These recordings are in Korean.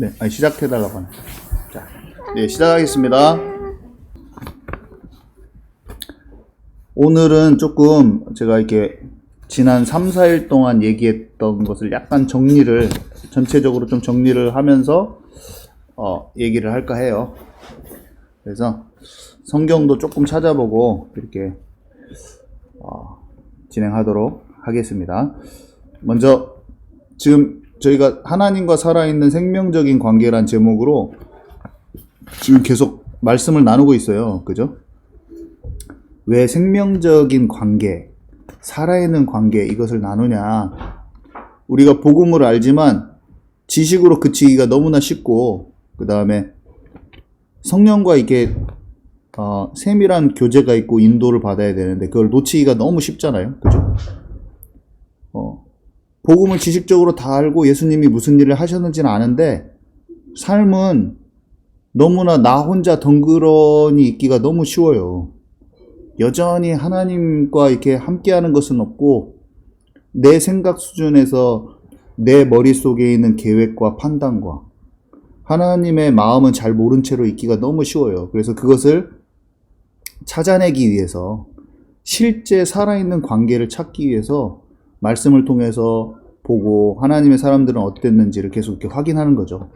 네, 아니, 시작해달라고 하네. 자, 네, 시작하겠습니다. 오늘은 조금 제가 이렇게 지난 3, 4일 동안 얘기했던 것을 약간 전체적으로 좀 정리를 하면서 얘기를 할까 해요. 그래서 성경도 조금 찾아보고 이렇게 진행하도록 하겠습니다. 먼저 지금 저희가 하나님과 살아있는 생명적인 관계란 제목으로 지금 계속 말씀을 나누고 있어요. 그죠? 왜 생명적인 관계, 살아있는 관계 이것을 나누냐? 우리가 복음을 알지만 지식으로 그치기가 너무나 쉽고, 그 다음에 성령과 이게 세밀한 교제가 있고 인도를 받아야 되는데 그걸 놓치기가 너무 쉽잖아요. 그죠? 복음을 지식적으로 다 알고 예수님이 무슨 일을 하셨는지는 아는데 삶은 너무나 나 혼자 덩그러니 있기가 너무 쉬워요. 여전히 하나님과 이렇게 함께하는 것은 없고 내 생각 수준에서 내 머릿속에 있는 계획과 판단과 하나님의 마음은 잘 모른 채로 있기가 너무 쉬워요. 그래서 그것을 찾아내기 위해서 실제 살아있는 관계를 찾기 위해서 말씀을 통해서 보고 하나님의 사람들은 어땠는지를 계속 이렇게 확인하는 거죠.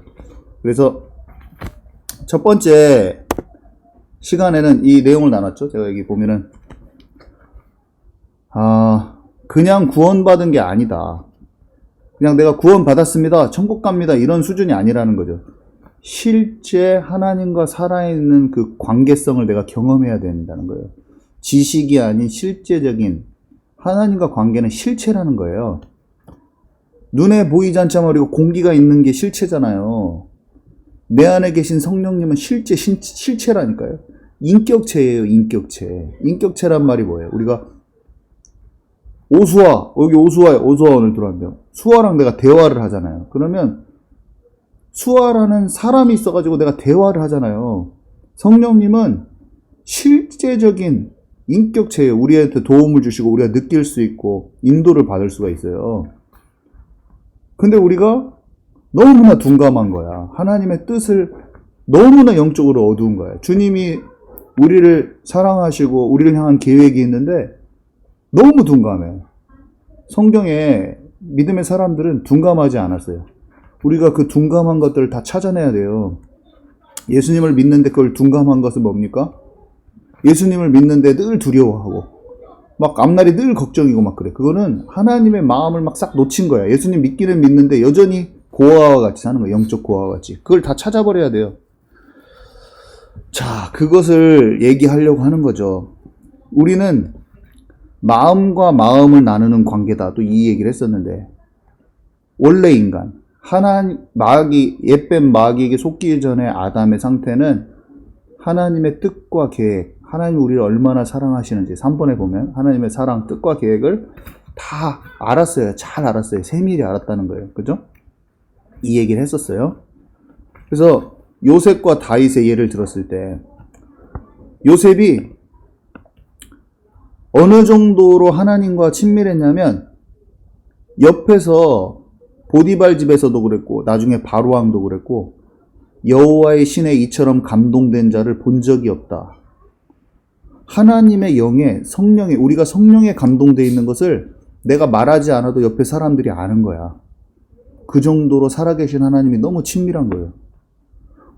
그래서 첫 번째 시간에는 이 내용을 나눴죠. 제가 여기 보면은 그냥 구원받은 게 아니다. 그냥 내가 구원받았습니다. 천국 갑니다. 이런 수준이 아니라는 거죠. 실제 하나님과 살아있는 그 관계성을 내가 경험해야 된다는 거예요. 지식이 아닌 실제적인 하나님과 관계는 실체라는 거예요. 눈에 보이지 않지만 우리가 공기가 있는 게 실체잖아요. 내 안에 계신 성령님은 실체라니까요. 인격체예요, 인격체. 인격체란 말이 뭐예요? 우리가 오수아, 여기 오수아 오늘 들어왔는데요. 수아랑 내가 대화를 하잖아요. 그러면 수아라는 사람이 있어가지고 내가 대화를 하잖아요. 성령님은 실제적인 인격체예요. 우리한테 도움을 주시고 우리가 느낄 수 있고 인도를 받을 수가 있어요. 근데 우리가 너무나 둔감한 거야. 하나님의 뜻을 너무나 영적으로 어두운 거야. 주님이 우리를 사랑하시고 우리를 향한 계획이 있는데 너무 둔감해. 성경에 믿음의 사람들은 둔감하지 않았어요. 우리가 그 둔감한 것들을 다 찾아내야 돼요. 예수님을 믿는데 그걸 둔감한 것은 뭡니까? 예수님을 믿는데 늘 두려워하고 막 앞날이 늘 걱정이고 막 그래. 그거는 하나님의 마음을 막 싹 놓친 거야. 예수님 믿기는 믿는데 여전히 고아와 같이 사는 거야. 영적 고아와 같이. 그걸 다 찾아버려야 돼요. 자, 그것을 얘기하려고 하는 거죠. 우리는 마음과 마음을 나누는 관계다. 또 이 얘기를 했었는데 원래 인간 옛뱀 마귀에게 속기 전에 아담의 상태는 하나님의 뜻과 계획, 하나님이 우리를 얼마나 사랑하시는지 3번에 보면 하나님의 사랑, 뜻과 계획을 다 알았어요. 잘 알았어요. 세밀히 알았다는 거예요. 그죠? 이 얘기를 했었어요. 그래서 요셉과 다윗의 예를 들었을 때 요셉이 어느 정도로 하나님과 친밀했냐면 옆에서 보디발 집에서도 그랬고 나중에 바로왕도 그랬고 여호와의 신의 이처럼 감동된 자를 본 적이 없다. 하나님의 영에 성령에 우리가 성령에 감동되어 있는 것을 내가 말하지 않아도 옆에 사람들이 아는 거야. 그 정도로 살아계신 하나님이 너무 친밀한 거예요.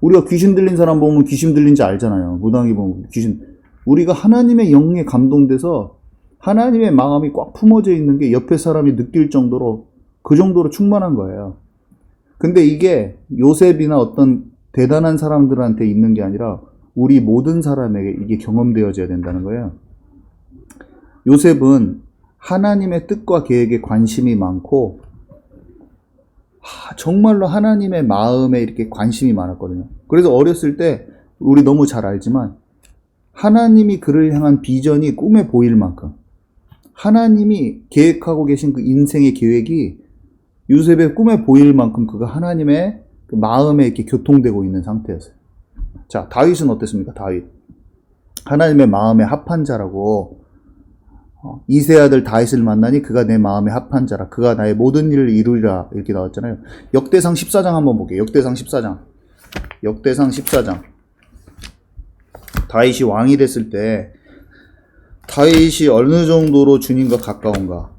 우리가 귀신 들린 사람 보면 귀신 들린지 알잖아요. 무당이 보면 귀신. 우리가 하나님의 영에 감동돼서 하나님의 마음이 꽉 품어져 있는 게 옆에 사람이 느낄 정도로 그 정도로 충만한 거예요. 근데 이게 요셉이나 어떤 대단한 사람들한테 있는 게 아니라 우리 모든 사람에게 이게 경험되어져야 된다는 거예요. 요셉은 하나님의 뜻과 계획에 관심이 많고 정말로 하나님의 마음에 이렇게 관심이 많았거든요. 그래서 어렸을 때 우리 너무 잘 알지만 하나님이 그를 향한 비전이 꿈에 보일 만큼 하나님이 계획하고 계신 그 인생의 계획이 요셉의 꿈에 보일 만큼 그가 하나님의 그 마음에 이렇게 교통되고 있는 상태였어요. 자, 다윗은 어땠습니까? 다윗. 하나님의 마음에 합한 자라고 이세 아들 다윗을 만나니 그가 내 마음에 합한 자라. 그가 나의 모든 일을 이루리라. 이렇게 나왔잖아요. 역대상 14장 한번 볼게요. 역대상 14장. 역대상 14장. 다윗이 왕이 됐을 때 다윗이 어느 정도로 주님과 가까운가.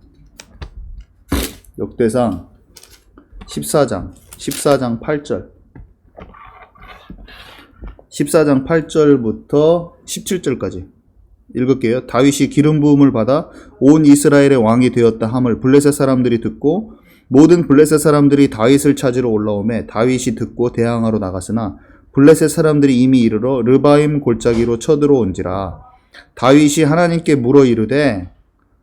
역대상 14장 8절 14장 8절부터 17절까지 읽을게요. 다윗이 기름 부음을 받아 온 이스라엘의 왕이 되었다 함을 블레셋 사람들이 듣고 모든 블레셋 사람들이 다윗을 찾으러 올라오매 다윗이 듣고 대항하러 나갔으나 블레셋 사람들이 이미 이르러 르바임 골짜기로 쳐들어온지라. 다윗이 하나님께 물어 이르되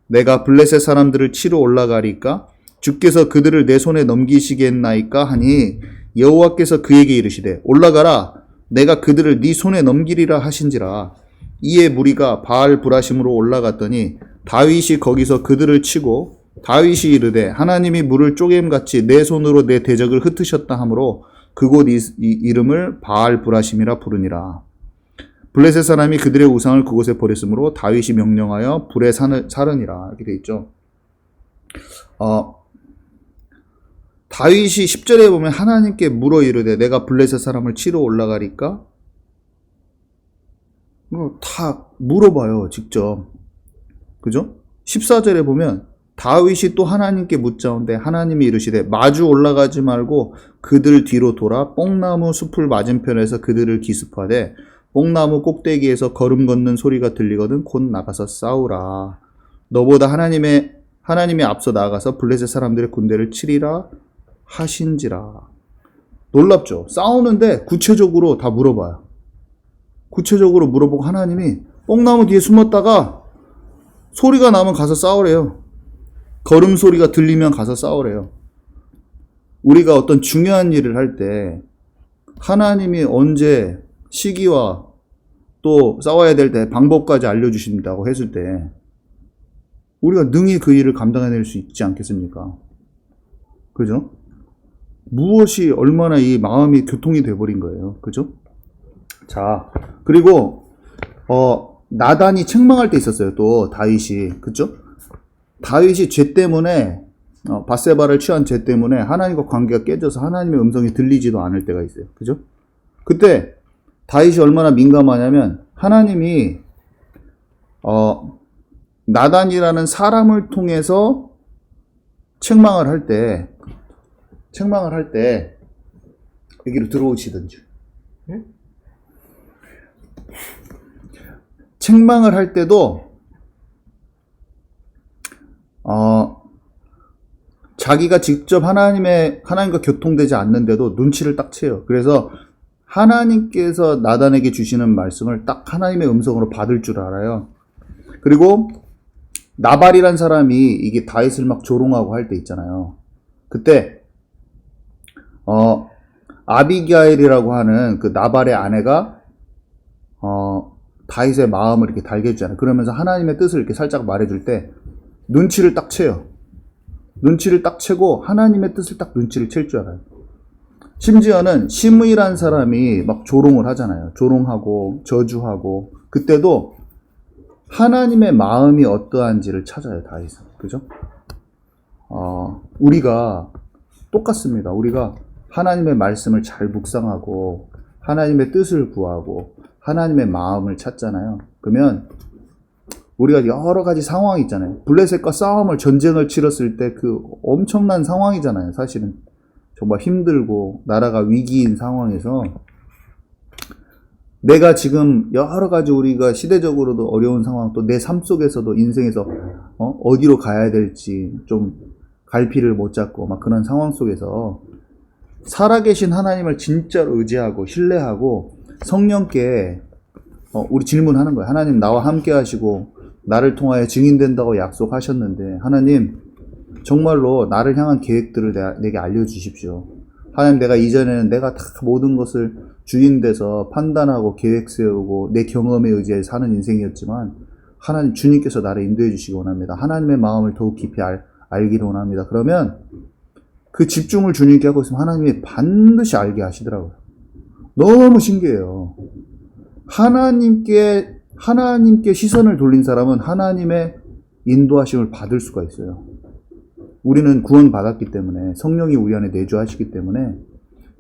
내가 블레셋 사람들을 치러 올라가리까? 주께서 그들을 내 손에 넘기시겠나이까? 하니 여호와께서 그에게 이르시되 올라가라. 내가 그들을 네 손에 넘기리라 하신지라. 이에 무리가 바알 브라심으로 올라갔더니 다윗이 거기서 그들을 치고 다윗이 이르되 하나님이 물을 쪼개음같이 내 손으로 내 대적을 흩으셨다 하므로 그곳 이름을 바알 브라심이라 부르니라. 블레셋 사람이 그들의 우상을 그곳에 버렸으므로 다윗이 명령하여 불에 사르니라. 이렇게 돼 있죠. 다윗이 10절에 보면 하나님께 물어 이르되 내가 블레셋 사람을 치러 올라가리까? 다 물어봐요, 직접. 그죠? 14절에 보면 다윗이 또 하나님께 묻자온데 하나님이 이르시되 마주 올라가지 말고 그들 뒤로 돌아 뽕나무 숲을 맞은편에서 그들을 기습하되 뽕나무 꼭대기에서 걸음 걷는 소리가 들리거든 곧 나가서 싸우라. 너보다 하나님이 앞서 나가서 블레셋 사람들의 군대를 치리라 하신지라. 놀랍죠? 싸우는데 구체적으로 다 물어봐요. 구체적으로 물어보고 하나님이 뽕나무 뒤에 숨었다가 소리가 나면 가서 싸우래요. 걸음 소리가 들리면 가서 싸우래요. 우리가 어떤 중요한 일을 할 때 하나님이 언제 시기와 또 싸워야 될 때 방법까지 알려주신다고 했을 때 우리가 능히 그 일을 감당해낼 수 있지 않겠습니까? 그죠? 무엇이 얼마나 이 마음이 교통이 돼버린 거예요. 그죠? 자, 그리고 나단이 책망할 때 있었어요. 또 다윗이. 그죠? 다윗이 죄 때문에 밧세바를 취한 죄 때문에 하나님과 관계가 깨져서 하나님의 음성이 들리지도 않을 때가 있어요. 그죠? 그때 다윗이 얼마나 민감하냐면 하나님이 나단이라는 사람을 통해서 책망을 할 때 여기로 들어오시든지. 네? 책망을 할 때도 자기가 직접 하나님과 교통되지 않는데도 눈치를 딱 채요. 그래서 하나님께서 나단에게 주시는 말씀을 딱 하나님의 음성으로 받을 줄 알아요. 그리고 나발이란 사람이 이게 다윗을 막 조롱하고 할 때 있잖아요. 그때 아비게일이라고 하는 그 나발의 아내가 다윗의 마음을 이렇게 달게 해주잖아요. 그러면서 하나님의 뜻을 이렇게 살짝 말해줄 때 눈치를 딱 채요. 눈치를 딱 채고 하나님의 뜻을 딱 눈치를 챌 줄 알아요. 심지어는 시므이란 사람이 막 조롱을 하잖아요. 조롱하고 저주하고 그때도 하나님의 마음이 어떠한지를 찾아요. 다윗은. 그죠? 우리가 똑같습니다. 우리가 하나님의 말씀을 잘 묵상하고 하나님의 뜻을 구하고 하나님의 마음을 찾잖아요. 그러면 우리가 여러 가지 상황이 있잖아요. 블레셋과 전쟁을 치렀을 때 그 엄청난 상황이잖아요. 사실은 정말 힘들고 나라가 위기인 상황에서 내가 지금 여러 가지 우리가 시대적으로도 어려운 상황 또 내 삶 속에서도 인생에서 어디로 가야 될지 좀 갈피를 못 잡고 막 그런 상황 속에서 살아계신 하나님을 진짜로 의지하고 신뢰하고 성령께 우리 질문하는 거예요. 하나님 나와 함께 하시고 나를 통하여 증인된다고 약속하셨는데 하나님 정말로 나를 향한 계획들을 내게 알려주십시오. 하나님 내가 이전에는 내가 다 모든 것을 주인 돼서 판단하고 계획 세우고 내 경험에 의지해 사는 인생이었지만 하나님 주님께서 나를 인도해 주시기 원합니다. 하나님의 마음을 더욱 깊이 알기를 원합니다. 그러면 그 집중을 주님께 하고 있으면 하나님이 반드시 알게 하시더라고요. 너무 신기해요. 하나님께 시선을 돌린 사람은 하나님의 인도하심을 받을 수가 있어요. 우리는 구원받았기 때문에 성령이 우리 안에 내주하시기 때문에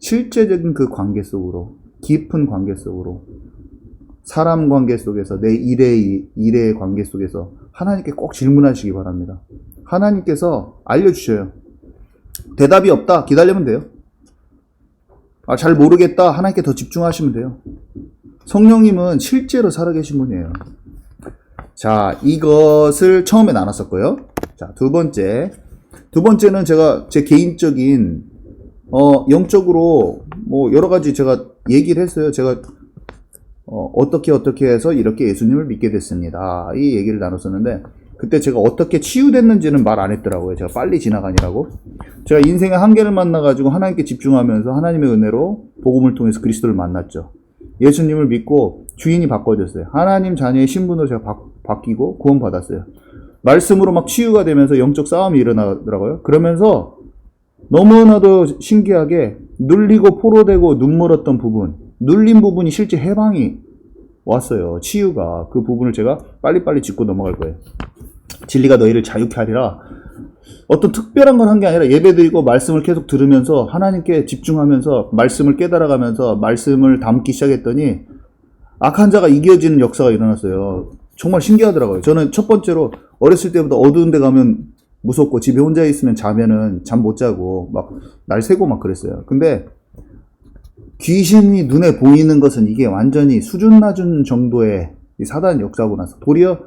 실제적인 그 관계 속으로, 깊은 관계 속으로, 사람 관계 속에서, 내 일의 관계 속에서 하나님께 꼭 질문하시기 바랍니다. 하나님께서 알려주셔요. 대답이 없다, 기다리면 돼요. 잘 모르겠다, 하나님께 더 집중하시면 돼요. 성령님은 실제로 살아계신 분이에요. 자, 이것을 처음에 나눴었고요. 자, 두 번째는 제가 제 개인적인 영적으로 뭐 여러 가지 제가 얘기를 했어요. 제가 어떻게 해서 이렇게 예수님을 믿게 됐습니다. 이 얘기를 나눴었는데, 그때 제가 어떻게 치유됐는지는 말 안 했더라고요. 제가 빨리 지나가니라고. 제가 인생의 한계를 만나가지고 하나님께 집중하면서 하나님의 은혜로 복음을 통해서 그리스도를 만났죠. 예수님을 믿고 주인이 바꿔졌어요. 하나님 자녀의 신분으로 제가 바뀌고 구원받았어요. 말씀으로 막 치유가 되면서 영적 싸움이 일어나더라고요. 그러면서 너무나도 신기하게 눌리고 포로되고 눈물었던 부분, 눌린 부분이 실제 해방이 왔어요. 치유가. 그 부분을 제가 빨리빨리 짚고 넘어갈 거예요. 진리가 너희를 자유케 하리라. 어떤 특별한 걸 한 게 아니라 예배드리고 말씀을 계속 들으면서 하나님께 집중하면서 말씀을 깨달아가면서 말씀을 담기 시작했더니 악한 자가 이겨지는 역사가 일어났어요. 정말 신기하더라고요. 저는 첫 번째로 어렸을 때부터 어두운 데 가면 무섭고 집에 혼자 있으면 자면은 잠 못 자고 막 날 새고 막 그랬어요. 근데 귀신이 눈에 보이는 것은 이게 완전히 수준 낮은 정도의 사단 역사하고 나서 도리어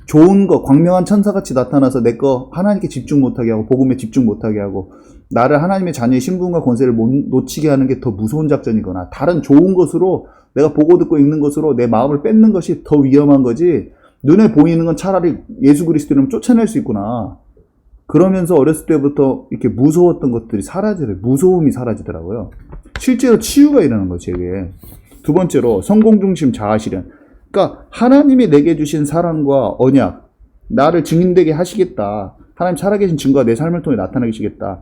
좋은 거, 광명한 천사같이 나타나서 내 거 하나님께 집중 못하게 하고 복음에 집중 못하게 하고 나를 하나님의 자녀의 신분과 권세를 놓치게 하는 게 더 무서운 작전이거나 다른 좋은 것으로 내가 보고 듣고 읽는 것으로 내 마음을 뺏는 것이 더 위험한 거지, 눈에 보이는 건 차라리 예수 그리스도를 쫓아낼 수 있구나. 그러면서 어렸을 때부터 이렇게 무서웠던 것들이 무서움이 사라지더라고요. 실제로 치유가 일어나는 거죠, 제게. 두 번째로 성공중심 자아실현. 그러니까 하나님이 내게 주신 사랑과 언약, 나를 증인되게 하시겠다. 하나님 살아계신 증거가 내 삶을 통해 나타나시겠다.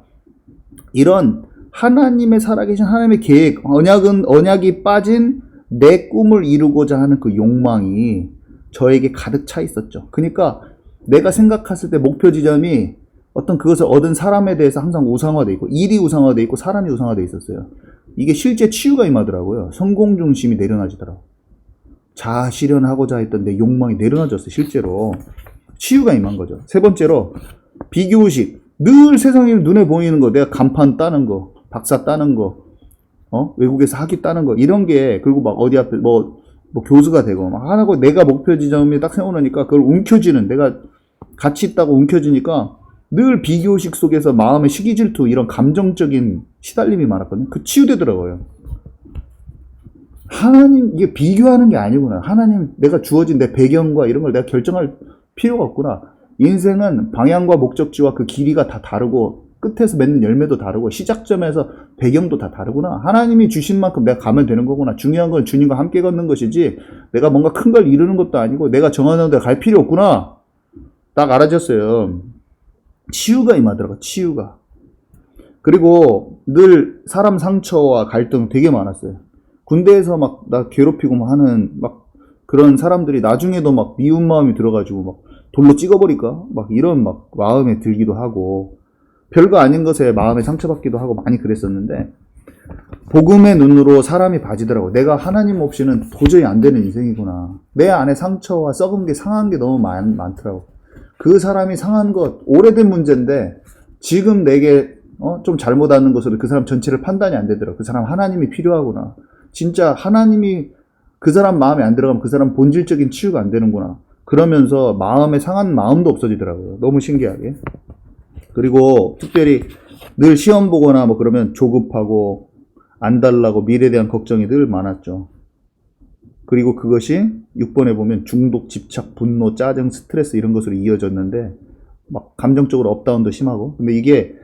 이런 하나님의 살아계신 하나님의 계획, 언약이 빠진 내 꿈을 이루고자 하는 그 욕망이 저에게 가득 차 있었죠. 그러니까 내가 생각했을 때 목표 지점이 어떤 그것을 얻은 사람에 대해서 항상 우상화되어 있고, 일이 우상화되어 있고, 사람이 우상화되어 있었어요. 이게 실제 치유가 임하더라고요. 성공중심이 내려놔지더라고요. 자아 실현하고자 했던 내 욕망이 내려놔졌어요. 실제로 치유가 임한 거죠. 세 번째로 비교의식. 늘 세상에 눈에 보이는 거, 내가 간판 따는 거, 박사 따는 거, 외국에서 학위 따는 거, 이런 게, 그리고 막 어디 앞에 뭐 교수가 되고 막 하고, 내가 목표 지점이 딱 세워놓으니까 그걸 움켜쥐는, 내가 가치 있다고 움켜쥐니까 늘 비교의식 속에서 마음의 시기 질투, 이런 감정적인 시달림이 많았거든요. 그 치유되더라고요. 하나님, 이게 비교하는 게 아니구나. 하나님, 내가 주어진 내 배경과 이런 걸 내가 결정할 필요가 없구나. 인생은 방향과 목적지와 그 길이가 다 다르고, 끝에서 맺는 열매도 다르고, 시작점에서 배경도 다 다르구나. 하나님이 주신 만큼 내가 가면 되는 거구나. 중요한 건 주님과 함께 걷는 것이지, 내가 뭔가 큰 걸 이루는 것도 아니고, 내가 정하는 데 갈 필요 없구나. 딱 알아졌어요. 치유가 임하더라고요. 치유가. 그리고 늘 사람 상처와 갈등 되게 많았어요. 군대에서 막 나 괴롭히고 하는 막 그런 사람들이 나중에도 막 미운 마음이 들어가지고 막 돌로 찍어버릴까? 막 이런 막 마음에 들기도 하고, 별거 아닌 것에 마음에 상처받기도 하고 많이 그랬었는데, 복음의 눈으로 사람이 봐지더라고. 내가 하나님 없이는 도저히 안 되는 인생이구나. 내 안에 상처와 썩은 게, 상한 게 너무 많더라고. 그 사람이 상한 것, 오래된 문제인데 지금 내게 좀 잘못하는 것으로 그 사람 전체를 판단이 안 되더라고. 그 사람 하나님이 필요하구나. 진짜 하나님이 그 사람 마음에 안 들어가면 그 사람 본질적인 치유가 안 되는구나. 그러면서 마음에 상한 마음도 없어지더라고요. 너무 신기하게. 그리고 특별히 늘 시험 보거나 뭐 그러면 조급하고 안 달라고 미래에 대한 걱정이 늘 많았죠. 그리고 그것이 6번에 보면 중독, 집착, 분노, 짜증, 스트레스 이런 것으로 이어졌는데 막 감정적으로 업다운도 심하고, 근데 이게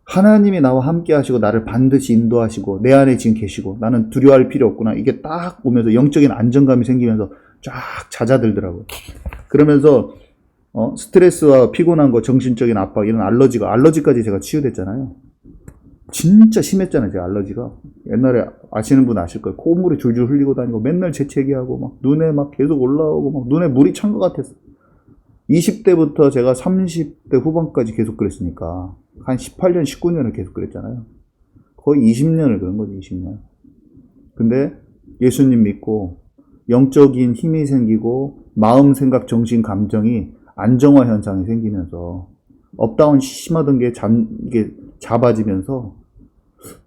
하나님이 나와 함께 하시고 나를 반드시 인도하시고 내 안에 지금 계시고 나는 두려워할 필요 없구나, 이게 딱 오면서 영적인 안정감이 생기면서 쫙 잦아들더라고요. 그러면서 스트레스와 피곤한 거, 정신적인 압박, 이런 알러지까지 제가 치유됐잖아요. 진짜 심했잖아요, 제 알러지가. 옛날에 아시는 분 아실 거예요. 콧물이 줄줄 흘리고 다니고 맨날 재채기하고 막 눈에 막 계속 올라오고 막 눈에 물이 찬 것 같았어. 20대부터 제가 30대 후반까지 계속 그랬으니까 한 18년, 19년을 계속 그랬잖아요. 거의 20년을 그런 거죠, 20년. 근데 예수님 믿고 영적인 힘이 생기고 마음, 생각, 정신, 감정이 안정화 현상이 생기면서 업다운 심하던 게 이게 잡아지면서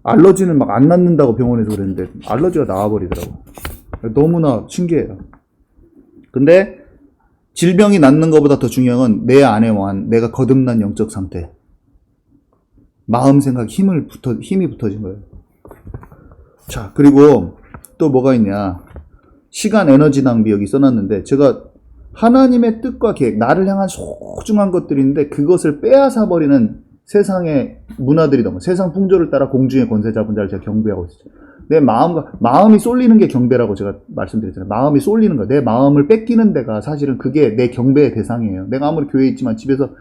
알러지는 막 안 낫는다고 병원에서 그랬는데 알러지가 나와버리더라고. 너무나 신기해요. 근데 질병이 낫는 것보다 더 중요한 건 내 안에 내가 거듭난 영적 상태. 마음, 생각, 힘이 붙어진 거예요. 자, 그리고 또 뭐가 있냐. 시간, 에너지 낭비 여기 써놨는데, 제가 하나님의 뜻과 계획, 나를 향한 소중한 것들인데, 그것을 빼앗아 버리는 세상의 문화들이던 세상 풍조를 따라 공중의 권세 잡은 자를 제가 경배하고 있어요. 내 마음이 쏠리는 게 경배라고 제가 말씀드렸잖아요. 마음이 쏠리는 거. 내 마음을 뺏기는 데가 사실은 그게 내 경배의 대상이에요. 내가 아무리 교회에 있지만 집에서,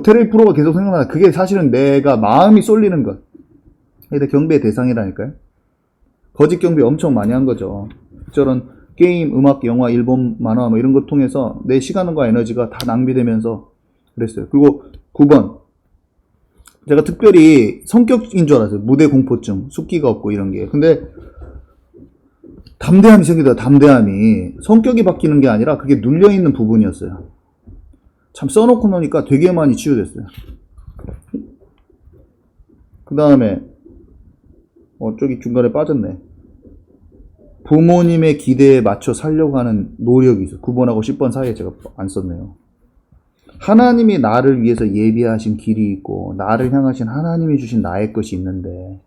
테레비 프로가 계속 생각나다. 그게 사실은 내가 마음이 쏠리는 것. 이게 경배의 대상이라니까요. 거짓 경배 엄청 많이 한 거죠. 저런 게임, 음악, 영화, 일본 만화 뭐 이런 거 통해서 내 시간과 에너지가 다 낭비되면서 그랬어요. 그리고 9번. 제가 특별히 성격인 줄 알았어요. 무대 공포증, 숙기가 없고 이런 게. 근데 담대함이 생기더라. 담대함이. 성격이 바뀌는 게 아니라 그게 눌려있는 부분이었어요. 참 써놓고 나니까 되게 많이 치유됐어요. 그 다음에 저기 중간에 빠졌네. 부모님의 기대에 맞춰 살려고 하는 노력이 있어. 9번하고 10번 사이에 제가 안 썼네요. 하나님이 나를 위해서 예비하신 길이 있고 나를 향하신 하나님이 주신 나의 것이 있는데,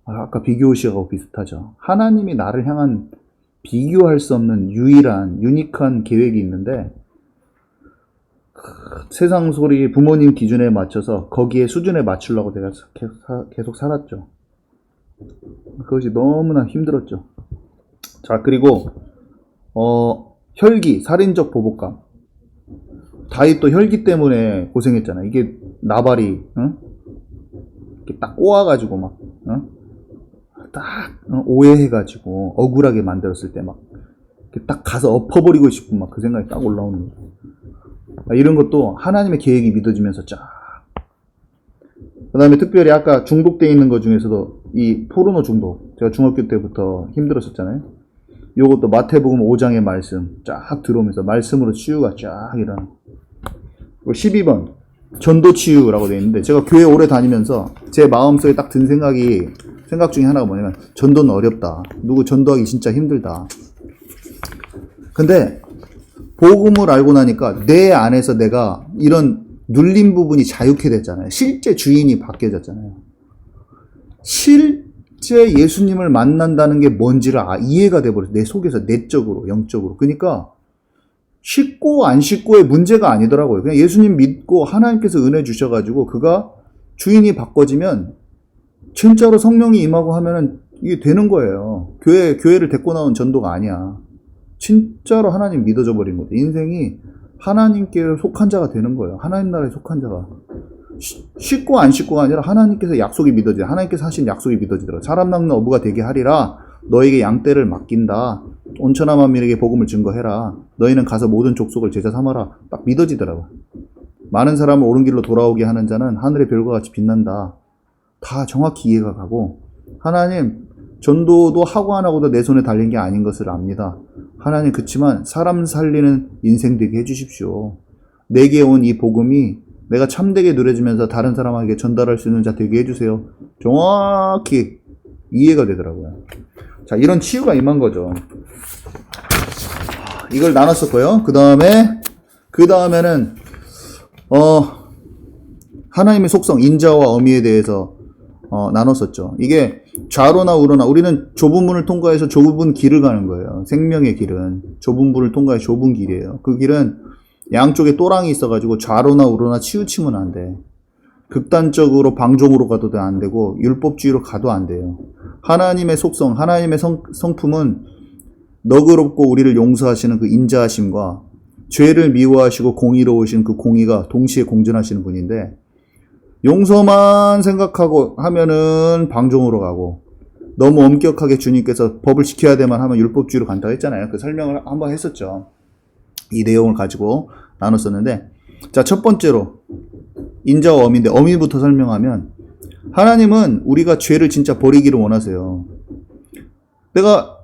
아까 비교시하고 비슷하죠. 하나님이 나를 향한 비교할 수 없는 유일한 유니크한 계획이 있는데, 세상 소리 부모님 기준에 맞춰서 거기에 수준에 맞추려고 내가 계속 살았죠. 그것이 너무나 힘들었죠. 자, 그리고 혈기, 살인적 보복감. 다윗도 혈기 때문에 고생했잖아. 이게 나발이 이렇게 딱 꼬아가지고 막 오해해가지고 억울하게 만들었을 때 막 딱 가서 엎어버리고 싶은 막 그 생각이 딱 올라오는 거예요. 이런 것도 하나님의 계획이 믿어지면서 쫙. 그 다음에 특별히 아까 중독되어 있는 것 중에서도 이 포르노 중독. 제가 중학교 때부터 힘들었었잖아요. 요것도 마태복음 5장의 말씀 쫙 들어오면서 말씀으로 치유가 쫙 일어나는. 12번 전도 치유라고 되어 있는데, 제가 교회 오래 다니면서 제 마음속에 딱 든 생각 중에 하나가 뭐냐면, 전도는 어렵다. 누구 전도하기 진짜 힘들다. 근데 복음을 알고 나니까 내 안에서 내가 이런 눌린 부분이 자유케 됐잖아요. 실제 주인이 바뀌어졌잖아요. 실제 예수님을 만난다는 게 뭔지를 이해가 돼버렸어요. 내 속에서 내적으로, 영적으로. 그러니까 쉽고 안 쉽고의 문제가 아니더라고요. 그냥 예수님 믿고 하나님께서 은혜 주셔가지고 그가 주인이 바꿔지면 진짜로 성령이 임하고 하면은 이게 되는 거예요. 교회를 데리고 나온 전도가 아니야. 진짜로 하나님 믿어져 버린 거죠. 인생이 하나님께 속한 자가 되는 거예요. 하나님 나라에 속한 자가. 쉽고 안 쉽고가 아니라 하나님께서 약속이 믿어져. 하나님께서 하신 약속이 믿어지더라고요. 사람 낚는 어부가 되게 하리라. 너에게 양떼를 맡긴다. 온천하 만민에게 복음을 증거해라. 너희는 가서 모든 족속을 제자 삼아라. 딱 믿어지더라고요. 많은 사람을 옳은 길로 돌아오게 하는 자는 하늘의 별과 같이 빛난다. 다 정확히 이해가 가고, 하나님 전도도 하고 안 하고도 내 손에 달린 게 아닌 것을 압니다. 하나님, 그치만 사람 살리는 인생 되게 해주십시오. 내게 온 이 복음이 내가 참되게 누려지면서 다른 사람에게 전달할 수 있는 자 되게 해주세요. 정확히 이해가 되더라고요. 자, 이런 치유가 임한 거죠. 이걸 나눴었고요. 그 다음에는 하나님의 속성, 인자와 어미에 대해서 나눴었죠. 이게 좌로나 우로나, 우리는 좁은 문을 통과해서 좁은 길을 가는 거예요. 생명의 길은 좁은 문을 통과해 좁은 길이에요. 그 길은 양쪽에 또랑이 있어가지고 좌로나 우로나 치우치면 안 돼. 극단적으로 방종으로 가도 안 되고 율법주의로 가도 안 돼요. 하나님의 속성, 하나님의 성품은 너그럽고 우리를 용서하시는 그 인자하심과 죄를 미워하시고 공의로우신 그 공의가 동시에 공존하시는 분인데, 용서만 생각하고 하면은 방종으로 가고, 너무 엄격하게 주님께서 법을 지켜야 되만 하면 율법주의로 간다고 했잖아요. 그 설명을 한번 했었죠. 이 내용을 가지고 나눴었는데, 자, 첫 번째로 인자와 어미인데, 어미부터 설명하면, 하나님은 우리가 죄를 진짜 버리기를 원하세요. 내가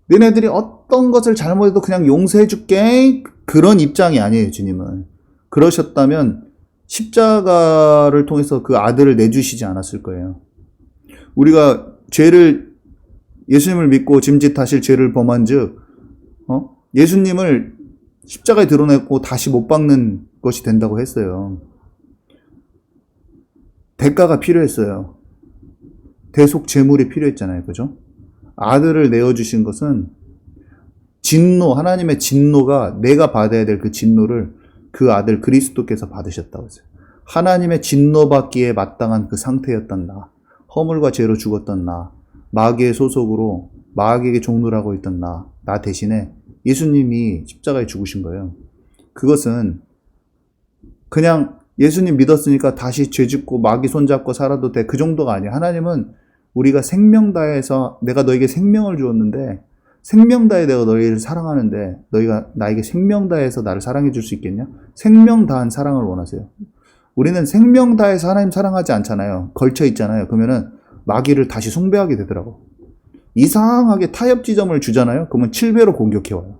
너네들이 어떤 것을 잘못해도 그냥 용서해 줄게, 그런 입장이 아니에요. 주님은 그러셨다면 십자가를 통해서 그 아들을 내주시지 않았을 거예요. 우리가 예수님을 믿고 짐짓하실 죄를 범한 즉 예수님을 십자가에 드러냈고 다시 못 박는 것이 된다고 했어요. 대가가 필요했어요. 대속 제물이 필요했잖아요. 그죠? 아들을 내어주신 것은 하나님의 진노가, 내가 받아야 될 그 진노를 그 아들 그리스도께서 받으셨다고 했어요. 하나님의 진노받기에 마땅한 그 상태였던 나, 허물과 죄로 죽었던 나, 마귀의 소속으로 마귀에게 종노를 하고 있던 나 대신에 예수님이 십자가에 죽으신 거예요. 그것은 그냥 예수님 믿었으니까 다시 죄 짓고 마귀 손잡고 살아도 돼, 그 정도가 아니에요. 하나님은 우리가 생명 다해서, 내가 너에게 생명을 주었는데 생명 다해 내가 너희를 사랑하는데 너희가 나에게 생명 다해서 나를 사랑해 줄 수 있겠냐? 생명 다한 사랑을 원하세요. 우리는 생명 다해서 하나님 사랑하지 않잖아요. 걸쳐 있잖아요. 그러면은 마귀를 다시 숭배하게 되더라고. 이상하게 타협 지점을 주잖아요. 그러면 7배로 공격해와요.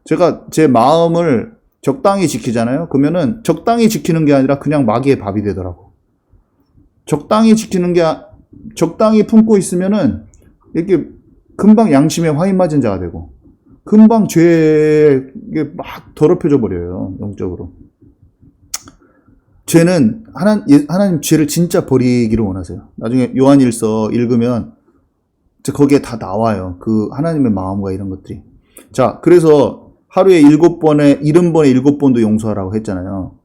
제가 제 마음을 적당히 지키잖아요. 그러면은 적당히 지키는 게 아니라 그냥 마귀의 밥이 되더라고. 적당히 품고 있으면은 이렇게 금방 양심에 화인 맞은 자가 되고, 금방 죄에 막 더럽혀져 버려요. 영적으로. 죄는 하나님 죄를 진짜 버리기를 원하세요. 나중에 요한일서 읽으면 거기에 다 나와요. 그 하나님의 마음과 이런 것들이. 자, 그래서 하루에 70번에 7번도 용서하라고 했잖아요.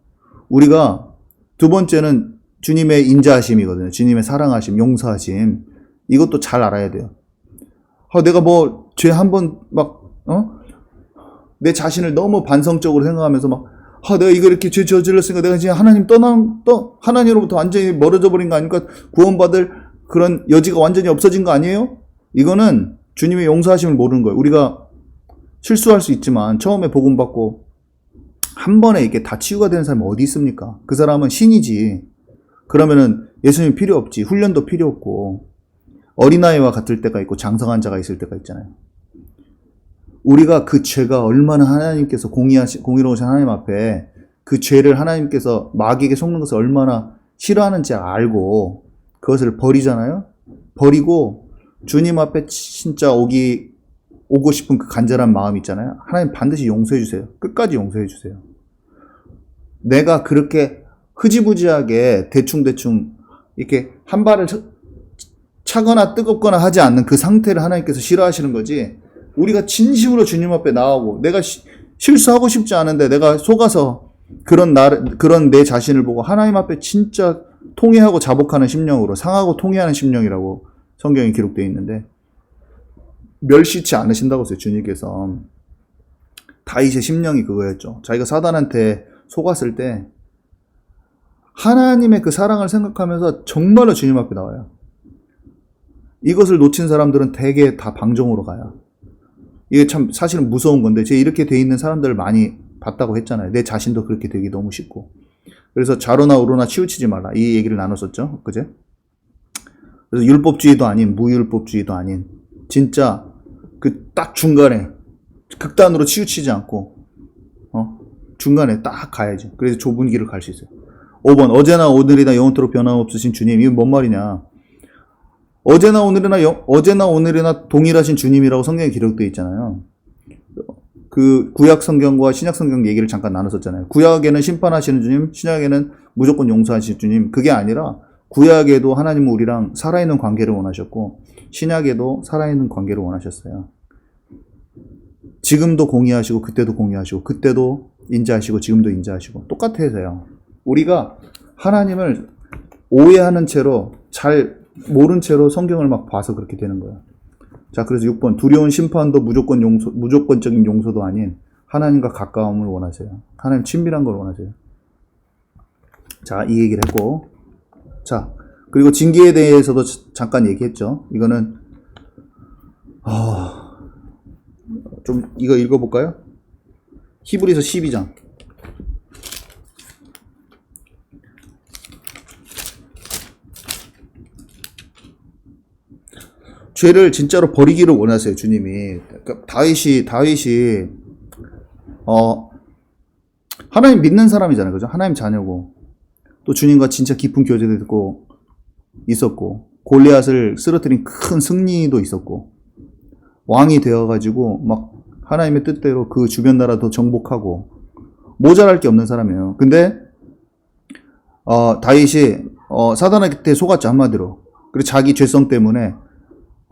우리가 두 번째는 주님의 인자하심이거든요. 주님의 사랑하심, 용서하심. 이것도 잘 알아야 돼요. 내가 죄 한 번 내 자신을 너무 반성적으로 생각하면서 내가 이거 이렇게 죄 저질렀으니까 내가 지금 하나님으로부터 완전히 멀어져 버린 거 아닙니까? 구원받을 그런 여지가 완전히 없어진 거 아니에요? 이거는 주님의 용서하심을 모르는 거예요. 우리가 실수할 수 있지만 처음에 복음 받고 한 번에 이렇게 다 치유가 되는 사람이 어디 있습니까? 그 사람은 신이지. 그러면은 예수님 필요 없지. 훈련도 필요 없고. 어린아이와 같을 때가 있고 장성한 자가 있을 때가 있잖아요. 우리가 그 죄가 얼마나 하나님께서 공의로우신 하나님 앞에 그 죄를 하나님께서 마귀에게 속는 것을 얼마나 싫어하는지 알고 그것을 버리잖아요. 버리고 주님 앞에 진짜 오고 싶은 그 간절한 마음 있잖아요. 하나님 반드시 용서해 주세요. 끝까지 용서해 주세요. 내가 그렇게 흐지부지하게 대충 이렇게 한 발을 차거나 뜨겁거나 하지 않는 그 상태를 하나님께서 싫어하시는 거지. 우리가 진심으로 주님 앞에 나오고 내가 실수하고 싶지 않은데 내가 속아서 그런 내 자신을 보고 하나님 앞에 진짜 통회하고 자복하는 심령으로, 상하고 통회하는 심령이라고 성경에 기록되어 있는데 멸시치 않으신다고 했어요. 주님께서. 다윗의 심령이 그거였죠. 자기가 사단한테 속았을 때 하나님의 그 사랑을 생각하면서 정말로 주님 앞에 나와요. 이것을 놓친 사람들은 대개 다 방종으로 가요. 이게 참 사실은 무서운 건데, 제가 이렇게 돼 있는 사람들을 많이 봤다고 했잖아요. 내 자신도 그렇게 되기 너무 쉽고. 그래서 좌로나 우로나 치우치지 말라, 이 얘기를 나눴었죠. 그제? 그래서 율법주의도 아닌, 무율법주의도 아닌, 진짜 그 딱 중간에 극단으로 치우치지 않고 중간에 딱 가야죠. 그래서 좁은 길을 갈 수 있어요. 5번, 어제나 오늘이나 영원토록 변함없으신 주님. 이건 뭔 말이냐? 어제나 오늘이나 동일하신 주님이라고 성경에 기록되어 있잖아요. 그 구약 성경과 신약 성경 얘기를 잠깐 나눴었잖아요. 구약에는 심판하시는 주님, 신약에는 무조건 용서하시는 주님. 그게 아니라 구약에도 하나님은 우리랑 살아있는 관계를 원하셨고 신약에도 살아있는 관계를 원하셨어요. 지금도 공의하시고 그때도 공의하시고 그때도 인자하시고 지금도 인자하시고 똑같아서요. 우리가 하나님을 오해하는 채로, 잘 모른 채로 성경을 막 봐서 그렇게 되는 거예요. 자, 그래서 6번, 두려운 심판도 무조건적인 용서도 아닌 하나님과 가까움을 원하세요. 하나님 친밀한 걸 원하세요. 자, 이 얘기를 했고, 자, 그리고 징계에 대해서도 잠깐 얘기했죠. 이거는 좀 이거 읽어볼까요? 히브리서 12장. 죄를 진짜로 버리기를 원하세요, 주님이. 그러니까 다윗이 하나님 믿는 사람이잖아요, 그죠? 하나님 자녀고, 또 주님과 진짜 깊은 교제도 있고, 골리앗을 쓰러뜨린 큰 승리도 있었고, 왕이 되어가지고, 막, 하나님의 뜻대로 그 주변 나라도 정복하고, 모자랄 게 없는 사람이에요. 근데, 다윗이, 사단한테 속았죠, 한마디로. 그리고 자기 죄성 때문에,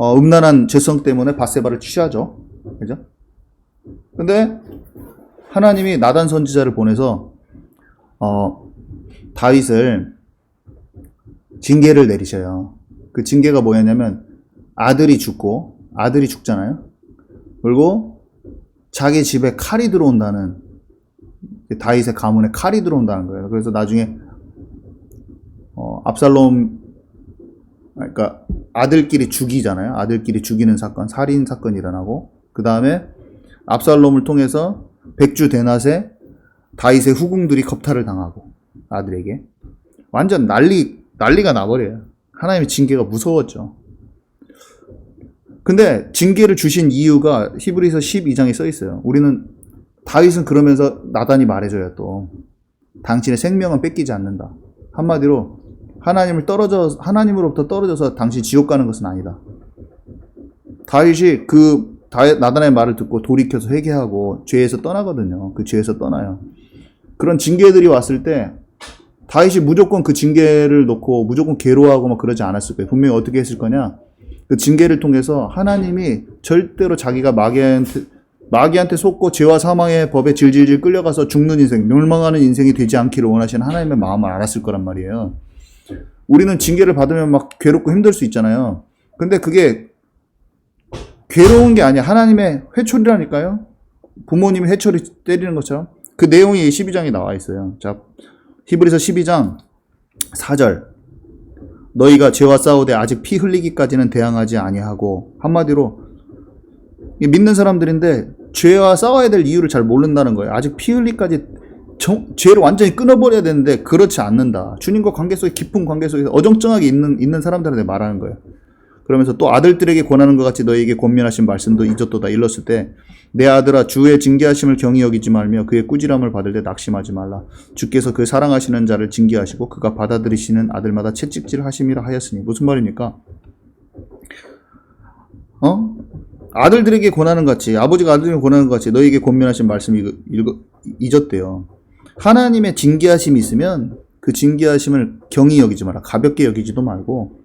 음란한 죄성 때문에 밧세바를 취하죠. 그죠? 근데 하나님이 나단 선지자를 보내서 다윗을 징계를 내리셔요. 그 징계가 뭐였냐면 아들이 죽잖아요. 그리고 자기 집에 칼이 들어온다는, 다윗의 가문에 칼이 들어온다는 거예요. 그래서 나중에 압살롬, 그러니까 아들끼리 죽이잖아요. 아들끼리 죽이는 사건, 살인 사건이 일어나고, 그 다음에 압살롬을 통해서 백주 대낮에 다윗의 후궁들이 겁탈을 당하고, 아들에게 완전 난리가 나버려요. 하나님의 징계가 무서웠죠. 근데 징계를 주신 이유가 히브리서 12장에 써 있어요. 다윗은 그러면서 나단이 말해줘요. 또 당신의 생명은 뺏기지 않는다. 한마디로 하나님으로부터 떨어져서 당신 지옥 가는 것은 아니다. 다윗이 나단의 말을 듣고 돌이켜서 회개하고 죄에서 떠나거든요. 그 죄에서 떠나요. 그런 징계들이 왔을 때 다윗이 무조건 그 징계를 놓고 무조건 괴로워하고 막 그러지 않았을 거예요. 분명히 어떻게 했을 거냐? 그 징계를 통해서 하나님이 절대로 자기가 마귀한테 속고 죄와 사망의 법에 질질질 끌려가서 죽는 인생, 멸망하는 인생이 되지 않기를 원하시는 하나님의 마음을 알았을 거란 말이에요. 우리는 징계를 받으면 막 괴롭고 힘들 수 있잖아요. 근데 그게 괴로운 게 아니야. 하나님의 회초리라니까요. 부모님이 회초리 때리는 것처럼. 그 내용이 12장에 나와 있어요. 자, 히브리서 12장 4절. 너희가 죄와 싸우되 아직 피 흘리기까지는 대항하지 아니하고, 한마디로 믿는 사람들인데 죄와 싸워야 될 이유를 잘 모른다는 거예요. 아직 피 흘리기까지 죄를 완전히 끊어버려야 되는데 그렇지 않는다. 주님과 관계 속에, 깊은 관계 속에서 어정쩡하게 있는 사람들한테 말하는 거예요. 그러면서 또 아들들에게 권하는 것 같이 너희에게 권면하신 말씀도 잊었도다. 일렀을 때 내 아들아 주의 징계하심을 경히 여기지 말며 그의 꾸지람을 받을 때 낙심하지 말라. 주께서 그 사랑하시는 자를 징계하시고 그가 받아들이시는 아들마다 채찍질 하심이라 하였으니. 무슨 말입니까? 아들들에게 권하는 것 같이, 아버지가 아들에게 권하는 것 같이 너희에게 권면하신 말씀이 잊었대요. 하나님의 징계하심이 있으면 그 징계하심을 경히 여기지 마라. 가볍게 여기지도 말고,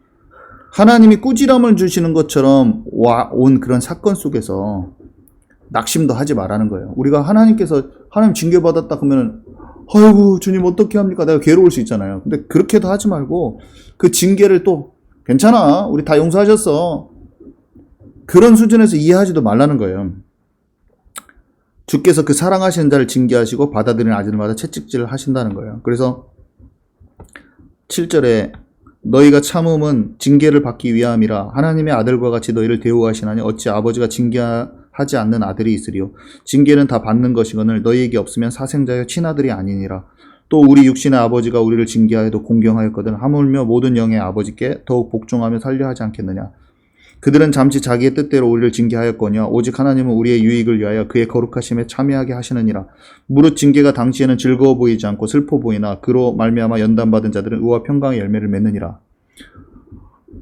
하나님이 꾸지람을 주시는 것처럼 온 그런 사건 속에서 낙심도 하지 말라는 거예요. 우리가 하나님 징계받았다 그러면 아이고 주님 어떻게 합니까? 내가 괴로울 수 있잖아요. 근데 그렇게도 하지 말고 그 징계를 또 괜찮아. 우리 다 용서하셨어. 그런 수준에서 이해하지도 말라는 거예요. 주께서 그 사랑하시는 자를 징계하시고 받아들이는 아들마다 채찍질을 하신다는 거예요. 그래서 7절에 너희가 참음은 징계를 받기 위함이라 하나님의 아들과 같이 너희를 대우하시나니 어찌 아버지가 징계하지 않는 아들이 있으리요. 징계는 다 받는 것이거늘 너희에게 없으면 사생자여 친아들이 아니니라. 또 우리 육신의 아버지가 우리를 징계하여도 공경하였거든 하물며 모든 영의 아버지께 더욱 복종하며 살려 하지 않겠느냐. 그들은 잠시 자기의 뜻대로 우리를 징계하였거니와 오직 하나님은 우리의 유익을 위하여 그의 거룩하심에 참여하게 하시느니라. 무릇 징계가 당시에는 즐거워 보이지 않고 슬퍼 보이나 그로 말미암아 연단받은 자들은 의와 평강의 열매를 맺느니라.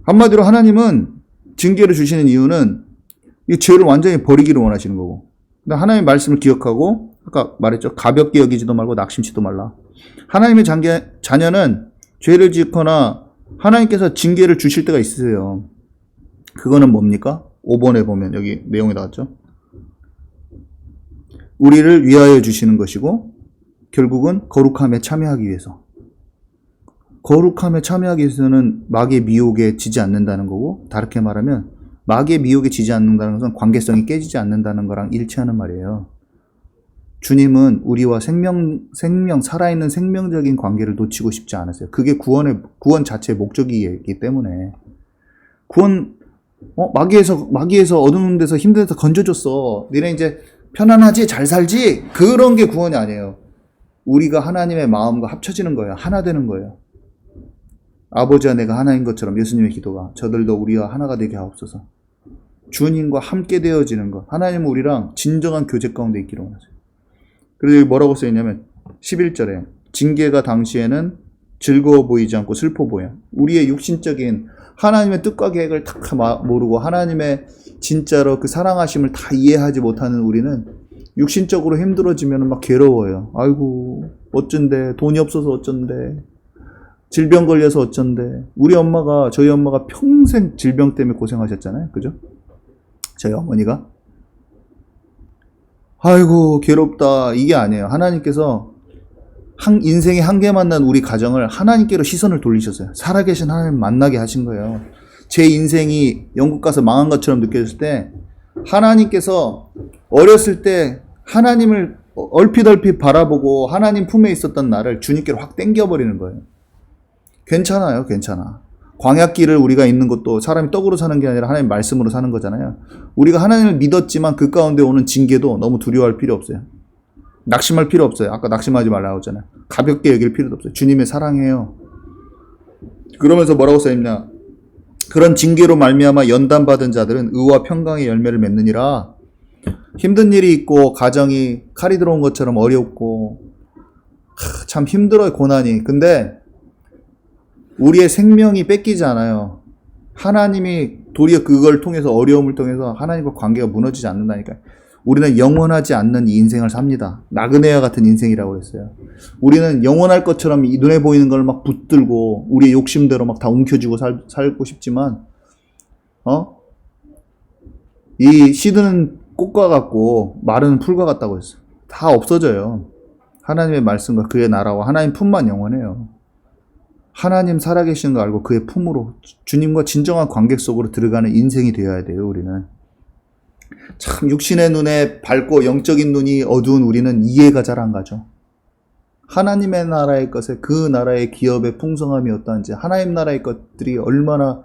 한마디로 하나님은 징계를 주시는 이유는 이 죄를 완전히 버리기를 원하시는 거고, 하나님의 말씀을 기억하고, 아까 말했죠. 가볍게 여기지도 말고 낙심치도 말라. 하나님의 자녀는 죄를 짓거나 하나님께서 징계를 주실 때가 있으세요. 그거는 뭡니까? 5번에 보면 여기 내용이 나왔죠. 우리를 위하여 주시는 것이고 결국은 거룩함에 참여하기 위해서. 거룩함에 참여하기 위해서는 마귀의 미혹에 지지 않는다는 거고, 다르게 말하면 마귀의 미혹에 지지 않는다는 것은 관계성이 깨지지 않는다는 거랑 일치하는 말이에요. 주님은 우리와 살아있는 생명적인 관계를 놓치고 싶지 않았어요. 그게 구원 자체의 목적이기 때문에. 마귀에서 어두운 데서 힘든 데서 건져줬어. 너네 이제 편안하지? 잘 살지? 그런 게 구원이 아니에요. 우리가 하나님의 마음과 합쳐지는 거예요. 하나 되는 거예요. 아버지와 내가 하나인 것처럼 예수님의 기도가 저들도 우리와 하나가 되게 하옵소서. 주님과 함께 되어지는 것. 하나님은 우리랑 진정한 교제 가운데 있기를 원하세요. 그리고 뭐라고 써있냐면 11절에 징계가 당시에는 즐거워 보이지 않고 슬퍼 보여. 우리의 육신적인 하나님의 뜻과 계획을 다 모르고 하나님의 진짜로 그 사랑하심을 다 이해하지 못하는 우리는 육신적으로 힘들어지면 막 괴로워요. 아이고 어쩐데, 돈이 없어서 어쩐데, 질병 걸려서 어쩐데. 저희 엄마가 평생 질병 때문에 고생하셨잖아요. 그죠? 저희 어머니가. 아이고 괴롭다, 이게 아니에요. 하나님께서 인생의 한계 만난 우리 가정을 하나님께로 시선을 돌리셨어요. 살아계신 하나님 만나게 하신 거예요. 제 인생이 영국 가서 망한 것처럼 느껴졌을 때 하나님께서 어렸을 때 하나님을 얼핏 바라보고 하나님 품에 있었던 나를 주님께로 확 땡겨버리는 거예요. 괜찮아요. 괜찮아. 광야길을 우리가 있는 것도 사람이 떡으로 사는 게 아니라 하나님 말씀으로 사는 거잖아요. 우리가 하나님을 믿었지만 그 가운데 오는 징계도 너무 두려워할 필요 없어요. 낙심할 필요 없어요. 아까 낙심하지 말라고 했잖아요. 가볍게 여길 필요도 없어요. 주님의 사랑해요. 그러면서 뭐라고 써있냐. 그런 징계로 말미암아 연단받은 자들은 의와 평강의 열매를 맺느니라. 힘든 일이 있고 가정이 칼이 들어온 것처럼 어렵고 참 힘들어요. 고난이. 근데 우리의 생명이 뺏기지 않아요. 하나님이 도리어 그걸 통해서, 어려움을 통해서 하나님과 관계가 무너지지 않는다니까요. 우리는 영원하지 않는 이 인생을 삽니다. 나그네와 같은 인생이라고 했어요. 우리는 영원할 것처럼 이 눈에 보이는 걸 막 붙들고 우리의 욕심대로 막 다 움켜쥐고 살고 싶지만 이 시드는 꽃과 같고 마르는 풀과 같다고 했어요. 다 없어져요. 하나님의 말씀과 그의 나라와 하나님 품만 영원해요. 하나님 살아계시는 거 알고 그의 품으로 주님과 진정한 관계 속으로 들어가는 인생이 되어야 돼요. 우리는 참 육신의 눈에 밝고 영적인 눈이 어두운 우리는 이해가 잘 안 가죠. 하나님의 나라의 것에, 그 나라의 기업의 풍성함이 어떠한지, 하나님 나라의 것들이 얼마나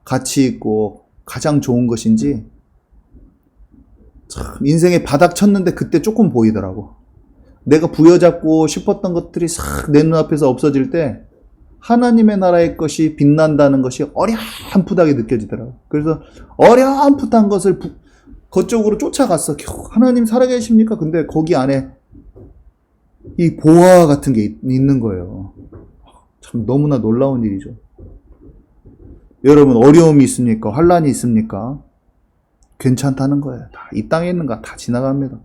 가치 있고 가장 좋은 것인지 참 인생에 바닥 쳤는데 그때 조금 보이더라고. 내가 부여잡고 싶었던 것들이 싹 내 눈앞에서 없어질 때 하나님의 나라의 것이 빛난다는 것이 어렴풋하게 느껴지더라고. 그래서 어렴풋한 것을 그쪽으로 쫓아갔어. 하나님 살아계십니까? 근데 거기 안에 이 보화 같은 게 있는 거예요. 참 너무나 놀라운 일이죠. 여러분 어려움이 있습니까? 환란이 있습니까? 괜찮다는 거예요. 다 이 땅에 있는 거 다 지나갑니다.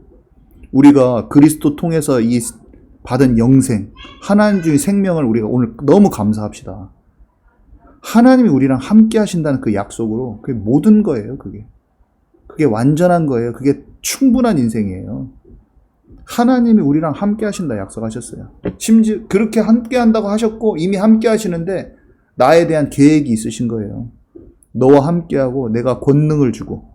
우리가 그리스도 통해서 이 받은 영생, 하나님 중의 생명을 우리가 오늘 너무 감사합시다. 하나님이 우리랑 함께 하신다는 그 약속으로 그게 모든 거예요. 그게 완전한 거예요. 그게 충분한 인생이에요. 하나님이 우리랑 함께 하신다 약속하셨어요. 심지어 그렇게 함께 한다고 하셨고 이미 함께 하시는데 나에 대한 계획이 있으신 거예요. 너와 함께하고 내가 권능을 주고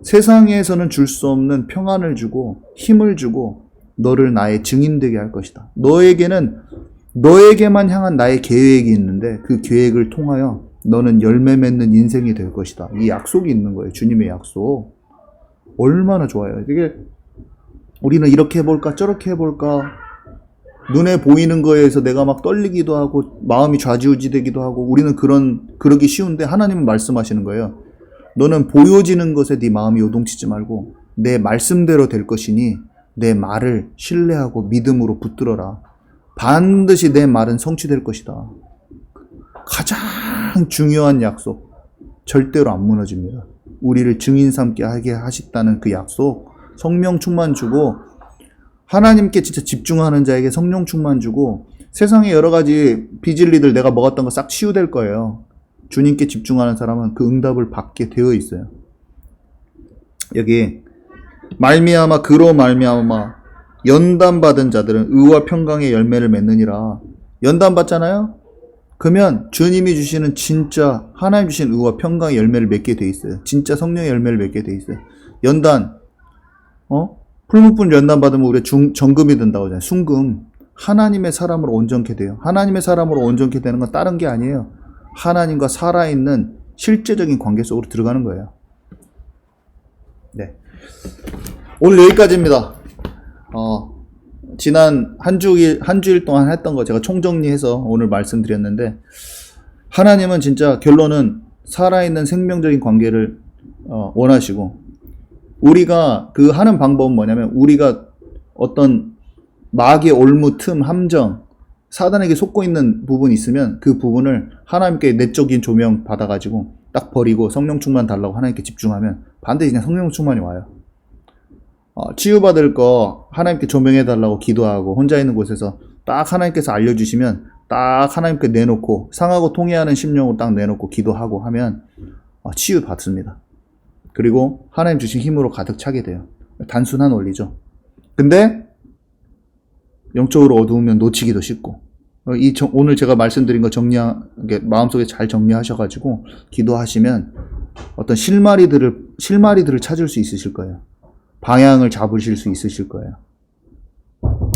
세상에서는 줄 수 없는 평안을 주고 힘을 주고 너를 나의 증인 되게 할 것이다. 너에게만 향한 나의 계획이 있는데 그 계획을 통하여 너는 열매 맺는 인생이 될 것이다. 이 약속이 있는 거예요. 주님의 약속. 얼마나 좋아요. 이게 우리는 이렇게 해볼까 저렇게 해볼까 눈에 보이는 거에서 내가 막 떨리기도 하고 마음이 좌지우지되기도 하고 우리는 그러기 쉬운데 하나님은 말씀하시는 거예요. 너는 보여지는 것에 네 마음이 요동치지 말고 내 말씀대로 될 것이니 내 말을 신뢰하고 믿음으로 붙들어라. 반드시 내 말은 성취될 것이다. 가장 중요한 약속. 절대로 안 무너집니다. 우리를 증인 삼게 하게 하셨다는 그 약속. 성령 충만 주고 하나님께 진짜 집중하는 자에게 성령 충만 주고 세상에 여러 가지 비진리들 내가 먹었던 거 싹 치유될 거예요. 주님께 집중하는 사람은 그 응답을 받게 되어 있어요. 여기 말미암아 그로 말미암아 연단받은 자들은 의와 평강의 열매를 맺느니라. 연단받잖아요? 그러면 주님이 주시는 진짜 하나님 주신 의와 평강의 열매를 맺게 돼 있어요. 진짜 성령의 열매를 맺게 돼 있어요. 연단 풀무불 연단 받으면 우리가 정금이 든다고 하잖아요. 순금. 하나님의 사람으로 온전케 돼요. 하나님의 사람으로 온전케 되는 건 다른 게 아니에요. 하나님과 살아있는 실제적인 관계 속으로 들어가는 거예요. 네. 오늘 여기까지입니다. 지난 한 주일 동안 했던 거 제가 총정리해서 오늘 말씀드렸는데, 하나님은 진짜 결론은 살아있는 생명적인 관계를 원하시고, 우리가 그 하는 방법은 뭐냐면, 우리가 어떤 마귀의 올무, 틈, 함정, 사단에게 속고 있는 부분이 있으면 그 부분을 하나님께 내적인 조명 받아가지고 딱 버리고 성령 충만 달라고 하나님께 집중하면 반드시 그냥 성령 충만이 와요. 치유받을 거 하나님께 조명해달라고 기도하고 혼자 있는 곳에서 딱 하나님께서 알려주시면 딱 하나님께 내놓고 상하고 통해하는 심령으로 딱 내놓고 기도하고 하면 치유 받습니다. 그리고 하나님 주신 힘으로 가득 차게 돼요. 단순한 원리죠. 근데 영적으로 어두우면 놓치기도 쉽고, 오늘 제가 말씀드린 거 마음속에 잘 정리하셔가지고 기도하시면 어떤 실마리들을 찾을 수 있으실 거예요. 방향을 잡으실 수 있으실 거예요.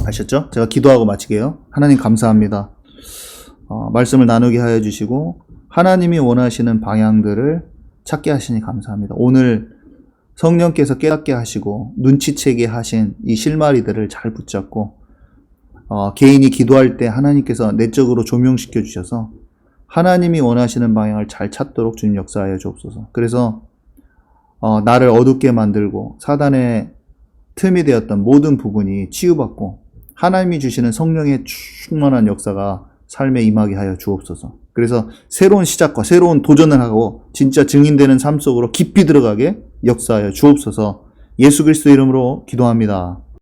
아셨죠? 제가 기도하고 마치게요. 하나님 감사합니다. 말씀을 나누게 하여 주시고 하나님이 원하시는 방향들을 찾게 하시니 감사합니다. 오늘 성령께서 깨닫게 하시고 눈치채게 하신 이 실마리들을 잘 붙잡고 개인이 기도할 때 하나님께서 내적으로 조명시켜 주셔서 하나님이 원하시는 방향을 잘 찾도록 주님 역사하여 주옵소서. 그래서 나를 어둡게 만들고 사단의 틈이 되었던 모든 부분이 치유받고 하나님이 주시는 성령의 충만한 역사가 삶에 임하게 하여 주옵소서. 그래서 새로운 시작과 새로운 도전을 하고 진짜 증인되는 삶 속으로 깊이 들어가게 역사하여 주옵소서. 예수 그리스도 이름으로 기도합니다.